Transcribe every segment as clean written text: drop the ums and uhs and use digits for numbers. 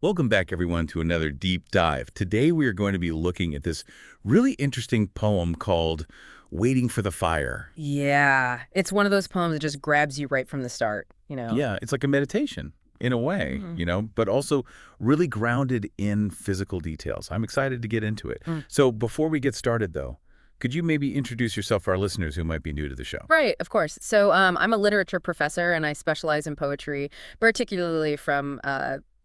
Welcome back, everyone, to another deep dive. Today, we are going to be looking at this really interesting poem called Waiting for the Fire. Yeah, it's one of those poems that just grabs you right from the start. Yeah, it's like a meditation in a way, Mm. but also really grounded in physical details. I'm excited to get into it. Mm. So before we get started, though, could you maybe introduce yourself for our listeners who might be new to the show? Right, of course. So I'm a literature professor and I specialize in poetry, particularly from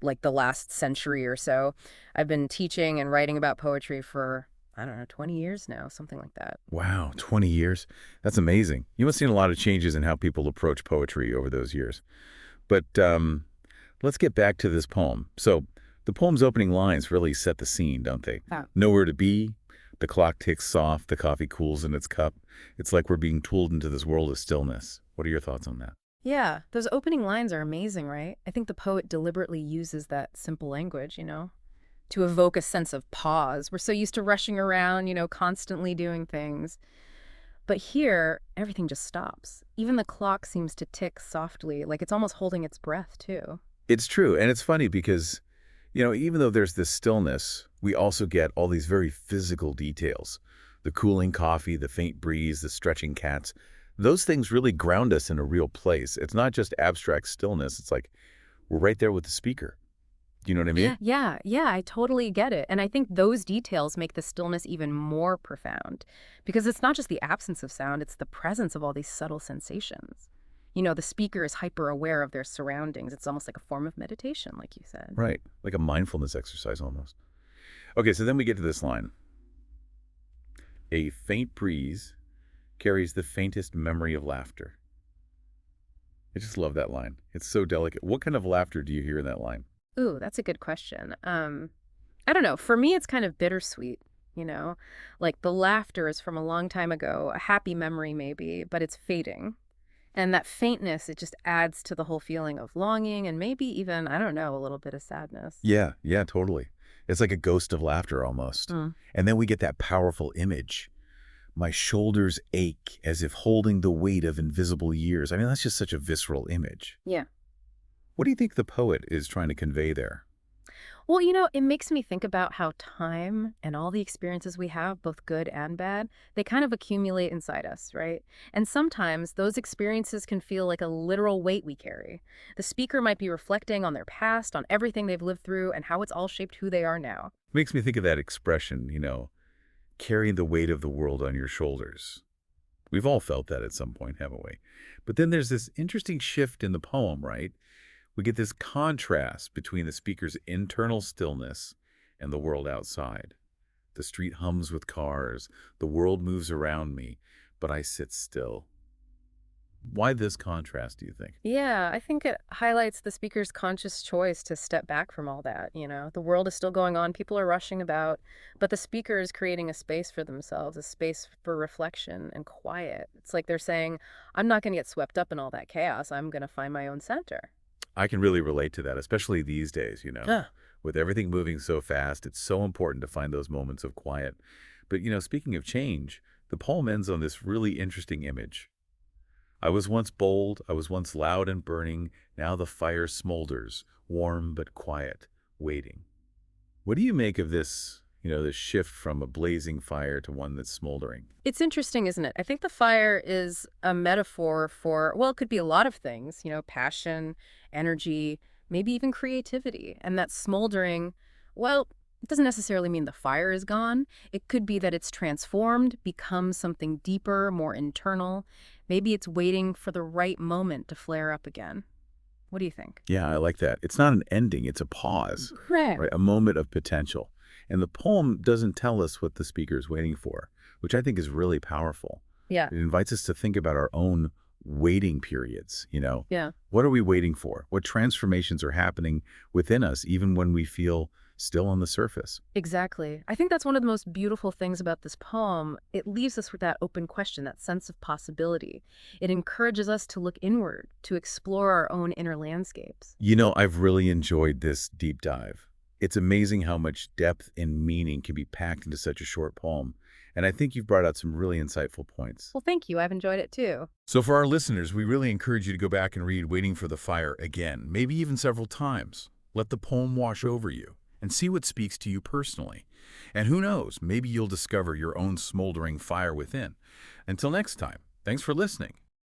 like the last century or so. I've been teaching and writing about poetry for, I don't know, 20 years now, something like that. Wow, 20 years. That's amazing. You must have seen a lot of changes in how people approach poetry over those years. But let's get back to this poem. So the poem's opening lines really set the scene, don't they? Yeah. Nowhere to be, the clock ticks soft, the coffee cools in its cup. It's like we're being tooled into this world of stillness. What are your thoughts on that? Yeah, those opening lines are amazing, right? I think the poet deliberately uses that simple language, to evoke a sense of pause. We're so used to rushing around, constantly doing things. But here, everything just stops. Even the clock seems to tick softly, like it's almost holding its breath, too. It's true, and it's funny because, even though there's this stillness, we also get all these very physical details. The cooling coffee, the faint breeze, the stretching cats. Those things really ground us in a real place. It's not just abstract stillness. It's like we're right there with the speaker. Do you know what I mean? Yeah, I totally get it. And I think those details make the stillness even more profound because it's not just the absence of sound, it's the presence of all these subtle sensations. The speaker is hyper aware of their surroundings. It's almost like a form of meditation, like you said. Right. Like a mindfulness exercise almost. Okay, so then we get to this line. A faint breeze carries the faintest memory of laughter. I just love that line. It's so delicate. What kind of laughter do you hear in that line? Ooh, that's a good question. I don't know. For me, it's kind of bittersweet. Like the laughter is from a long time ago, a happy memory maybe, but it's fading. And that faintness, it just adds to the whole feeling of longing and maybe even, I don't know, a little bit of sadness. Yeah, totally. It's like a ghost of laughter almost. Mm. And then we get that powerful image. My shoulders ache as if holding the weight of invisible years. I mean, that's just such a visceral image. Yeah. What do you think the poet is trying to convey there? Well, it makes me think about how time and all the experiences we have, both good and bad, they kind of accumulate inside us, right? And sometimes those experiences can feel like a literal weight we carry. The speaker might be reflecting on their past, on everything they've lived through, and how it's all shaped who they are now. Makes me think of that expression, carrying the weight of the world on your shoulders. We've all felt that at some point, haven't we? But then there's this interesting shift in the poem, right? We get this contrast between the speaker's internal stillness and the world outside. The street hums with cars, the world moves around me, but I sit still. Why this contrast, do you think? Yeah, I think it highlights the speaker's conscious choice to step back from all that. The world is still going on, people are rushing about, but the speaker is creating a space for themselves, a space for reflection and quiet. It's like they're saying, I'm not going to get swept up in all that chaos. I'm going to find my own center. I can really relate to that, especially these days. Huh. With everything moving so fast, it's so important to find those moments of quiet. But, speaking of change, the poem ends on this really interesting image. I was once bold, I was once loud and burning, now the fire smolders, warm but quiet, waiting. What do you make of this shift from a blazing fire to one that's smoldering? It's interesting, isn't it? I think the fire is a metaphor for, well, it could be a lot of things, passion, energy, maybe even creativity. And that smoldering, well, it doesn't necessarily mean the fire is gone. It could be that it's transformed, become something deeper, more internal. Maybe it's waiting for the right moment to flare up again. What do you think? Yeah, I like that. It's not an ending, it's a pause, Right. right? A moment of potential. And the poem doesn't tell us what the speaker is waiting for, which I think is really powerful. Yeah. It invites us to think about our own waiting periods. Yeah. What are we waiting for? What transformations are happening within us, even when we feel still on the surface? Exactly. I think that's one of the most beautiful things about this poem. It leaves us with that open question, that sense of possibility. It encourages us to look inward, to explore our own inner landscapes. I've really enjoyed this deep dive. It's amazing how much depth and meaning can be packed into such a short poem. And I think you've brought out some really insightful points. Well, thank you. I've enjoyed it too. So for our listeners, we really encourage you to go back and read Waiting for the Fire again, maybe even several times. Let the poem wash over you and see what speaks to you personally. And who knows, maybe you'll discover your own smoldering fire within. Until next time, thanks for listening.